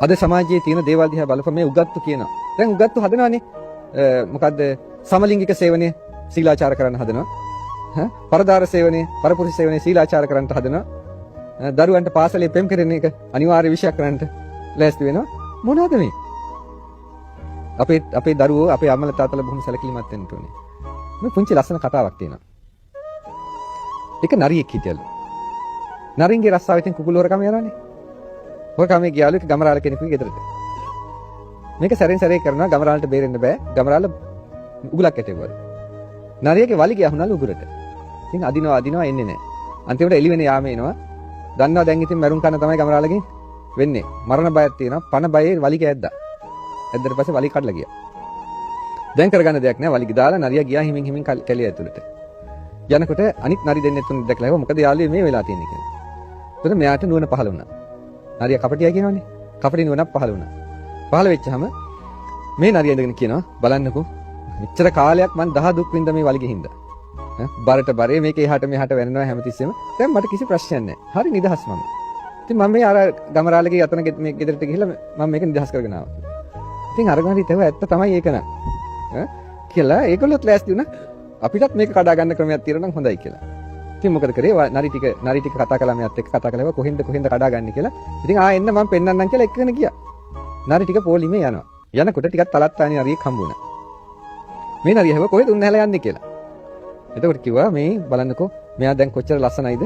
අද සමාජයේ තියෙන දේවල් දිහා බලපුවම මේ උගත්තු කියනවා. දැන් උගත්තු හදනවානේ. මොකද්ද? සමලිංගික සේවනය සීලාචාර කරන්න හදනවා. පරදාර සේවනය, පරපුරුෂ සේවනය සීලාචාර කරන්න හදනවා. දරුවන්ට පාසලේ පෙම් කරන එක අනිවාර්ය විෂයක් කරන්නට ලෑස්ති වෙනවා. මොනවද මේ? අපේ දරුවෝ අපේ අම්මලා තාත්තලා බොහොම සැලකිලිමත් වෙන්න ඕනේ. මේ පුංචි ලස්සන කතාවක් තියෙනවා. එක නරියෙක් හිටියලු. නරින්ගේ රස්සාව ඉතින් කුකුල් හොරකම යනවානේ. හොරකමේ ගියාලු එක ගමරාල කෙනෙකුගේ ගෙදරට. මේක සැරෙන් සැරේ කරනවා ගමරාලට බේරෙන්න බෑ. ගමරාල උගලක් ඇටෙවවලු. නරියගේ වලිගය අහුනලු උගුරට. ඉතින් අදිනවා එන්නේ නැහැ. අන්තිමට එළි වෙන යාම එනවා. දන්නවා දැන් ඉතින් මරුන් කන තමයි ගමරාලගෙන් වෙන්නේ. මරණ බයක් තියෙනවා. පණ බයේ වලිගය ඇද්දා. ඇද්දට පස්සේ වලිග කඩලා ගියා. දැන් කරගන්න දෙයක් නැහැ. වලිග දාලා නරියා ගියා හිමින් කැලිය ඇතුළට. යනකොට අනිත් නරි දෙන්නෙක් තුන් දැක්ලා ඒවා මොකද යාළුවේ මේ වෙලා තියෙන්නේ කියලා. එතකොට මෙයාට නුවණ පහළ වුණා. නරියා කපටියා කියනවනේ. කපටි නුවණක් පහළ වුණා. පහළ වෙච්චාම මේ නරියා ඉඳගෙන කියනවා බලන්නකෝ මෙච්චර කාලයක් මං දහ දුක් විඳ මේ වලිගෙ හින්දා. බරට බරේ මේක එහාට මෙහාට වෙනනවා හැමතිස්සෙම. දැන් මට කිසි ප්‍රශ්නයක් නැහැ. හරි නිදහස් මම. ඉතින් මම මේ අර ගමරාලගේ අතන මේ ගෙදරට ගිහිල්ලා මම මේක නිදහස් කරගෙන ආවා. ඉතින් අරගෙන හිටව ඇත්ත තමයි ඒක න ะ. කියලා ඒගොල්ලොත් ලෑස්ති වුණා. අපිටත් මේක කඩා ගන්න ක්‍රමයක් තියෙනවා නම් හොඳයි කියලා. ඉතින් මොකද කරේ? නරි ටික කතා කළා මෙයත් එක්ක කතා කළා කොහෙන්ද කඩා ගන්න කියලා. ඉතින් එන්න මම පෙන්නන්නම් කියලා එක්කගෙන ගියා. නරි ටික පොලිමේ යනවා. යනකොට ටිකක් තලත්තානි නරියෙක් හම්බුණා. මේ නරිය හැව කොහෙද උන්නහැලා යන්නේ කියලා. එතකොට කිව්වා මේ බලන්නකෝ මෙයා දැන් කොච්චර ලස්සනයිද?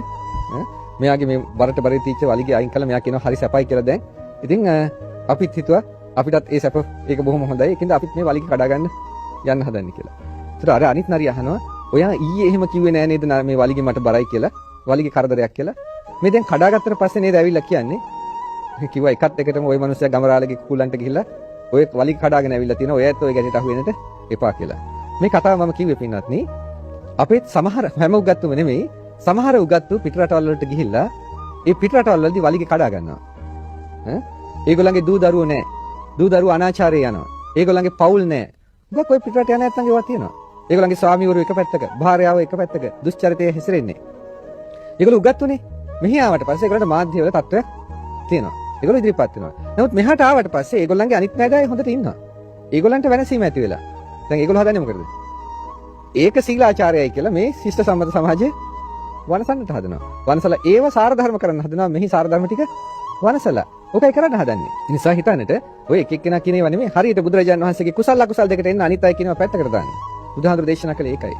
මෙයාගේ මේ බරට බරේ තීච්ච වලිගේ අයින් කළා මෙයා කියනවා හරි සැපයි කියලා දැන්. ඉතින් අපිත් හිතුවා අපිටත් ඒ සැප ඒක බොහොම හොඳයි. ඒකින්ද අපිත් මේ වලිගේ කඩා ගන්න යන්න හදන්නේ කියලා. ඒතර අර අනිත් නරිය අහනවා ඔයා ඊයේ එහෙම කිව්වේ නෑ නේද මේ වලිගේ මට බරයි කියලා. වලිගේ කරදරයක් කියලා. මේ දැන් කඩාගත්තට පස්සේ නේද ඇවිල්ලා කියන්නේ. කිව්වා එකත් එකටම ওই මිනිස්සයා ගමරාලගේ කුකුලන්ට ගිහිල්ලා ඔය වලිග කඩාගෙන ඇවිල්ලා තියෙනවා. ඔයත් ඔය ගැටේට අහු වෙන්නට එපා කියලා. මේ කතාව මම කිව්වේ පින්වත්නි. අපේ සමහර හැම උගත්තුම නෙමෙයි සමහර උගත්තු පිටරටවල් වලට ගිහිල්ලා ඒ පිටරටවල් වලදී වලිග කඩා ගන්නවා. ඒගොල්ලන්ගේ දූ දරුවෝ නැහැ. දූ දරුවෝ අනාචාරයේ යනවා. ඒගොල්ලන්ගේ පවුල් නැහැ. උගක් ඔය පිටරට යන නැත්තන්ගේ වා තියෙනවා. ඒගොල්ලන්ගේ ස්වාමිවරු එක පැත්තක, භාර්යාව එක පැත්තක දුෂ්චරිතයේ හැසිරෙන්නේ. ඒගොල්ලෝ උගත්තුනේ. මෙහි ආවට පස්සේ ඒගොල්ලන්ට මාධ්‍ය වල තත්ත්වයක් තියෙනවා. ඒගොල්ලෝ ඉදිරිපත් වෙනවා. නමුත් මෙහාට ආවට පස්සේ ඒගොල්ලන්ගේ අනිත් නෑදෑය හොඳට ඉන්නවා. ඒගොල්ලන්ට වෙනසීම ඇති වෙලා. දැන් ඒගොල්ලෝ හදන්නේ මොකද? ඒක සීලාචාරයයි කියලා මේ ශිෂ්ට සම්මත සමාජයේ වනසන්නට හදනවා. වනසලා ඒව සාර ධර්ම කරන්න හදනවා. මෙහි සාර ධර්ම ටික වනසලා. ඔකයි කරන්න හදන්නේ. ඒ නිසා හිතන්නට ඔය එක එක්කෙනා කියනේවා නෙමෙයි හරියට බුදුරජාණන් වහන්සේගේ කුසල අකුසල දෙකට එන්න අනිත් අය කියනවා පැත්තකට දාන්න. බුදුහාමුදුරු දේශනා කළේ ඒකයි.